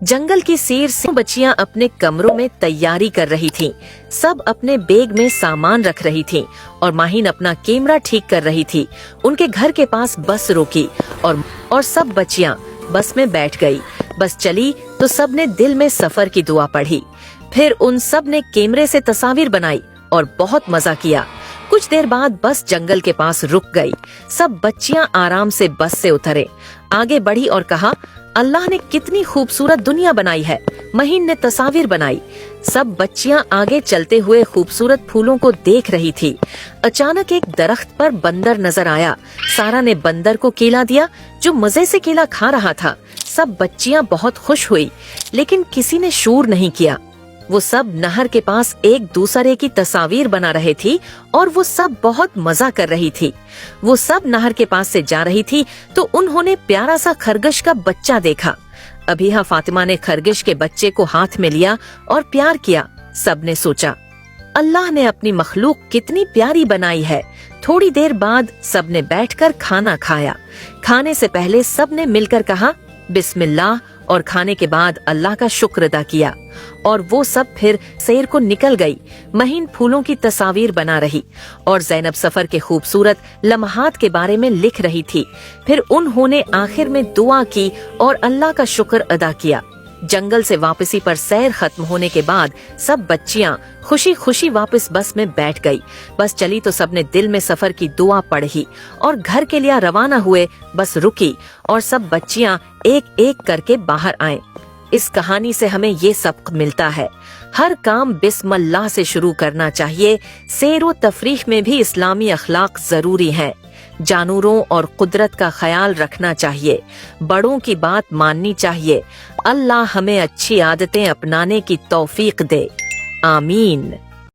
जंगल की सैर से बच्चियां अपने कमरों में तैयारी कर रही थीं। सब अपने बैग में सामान रख रही थीं और माहिन अपना कैमरा ठीक कर रही थी। उनके घर के पास बस रुकी और सब बच्चियां बस में बैठ गई। बस चली तो सब ने दिल में सफर की दुआ पढ़ी। फिर उन सब ने कैमरे से तस्वीर बनाई और बहुत मजा किया। कुछ देर बाद बस जंगल के पास रुक गई। सब बच्चियां आराम से बस से उतरे, आगे बढ़ी और कहा, अल्लाह ने कितनी खूबसूरत दुनिया बनाई है। महीन ने तस्वीर बनाई। सब बच्चियां आगे चलते हुए खूबसूरत फूलों को देख रही थी। अचानक एक दरख्त पर बंदर नजर आया। सारा ने बंदर को केला दिया जो मजे से केला खा रहा था। सब बच्चियां बहुत खुश हुई, लेकिन किसी ने शोर नहीं किया। वो सब नहर के पास एक दूसरे की तस्वीर बना रहे थी और वो सब बहुत मजा कर रही थी। वो सब नहर के पास से जा रही थी तो उन्होंने प्यारा सा खरगोश का बच्चा देखा। अबीहा फातिमा ने खरगोश के बच्चे को हाथ में लिया और प्यार किया। सब ने सोचा, अल्लाह ने अपनी मखलूक कितनी प्यारी बनाई है। थोड़ी देर बाद सब ने बैठकर खाना खाया। खाने से पहले सब ने मिलकर कहा बिस्मिल्लाह और खाने के बाद अल्लाह का शुक्र अदा किया और वो सब फिर सैर को निकल गई। महीन फूलों की तस्वीर बना रही और ज़ैनब सफर के खूबसूरत लम्हात के बारे में लिख रही थी। फिर उन्होंने आखिर में दुआ की और अल्लाह का शुक्र अदा किया। जंगल से वापसी पर सैर खत्म होने के बाद सब बच्चियां खुशी खुशी वापस बस में बैठ गई। बस चली तो सबने दिल में सफर की दुआ पढ़ी और घर के लिए रवाना हुए। बस रुकी और सब बच्चियां एक एक करके बाहर आए। इस कहानी से हमें ये सबक मिलता है, हर काम बिस्मिल्लाह से शुरू करना चाहिए। सैर व तफरीह में भी इस्लामी अखलाक जरूरी हैं। जानवरों और कुदरत का ख्याल रखना चाहिए। बड़ों की बात माननी चाहिए। अल्लाह हमें अच्छी आदतें अपनाने की तौफीक दे। आमीन।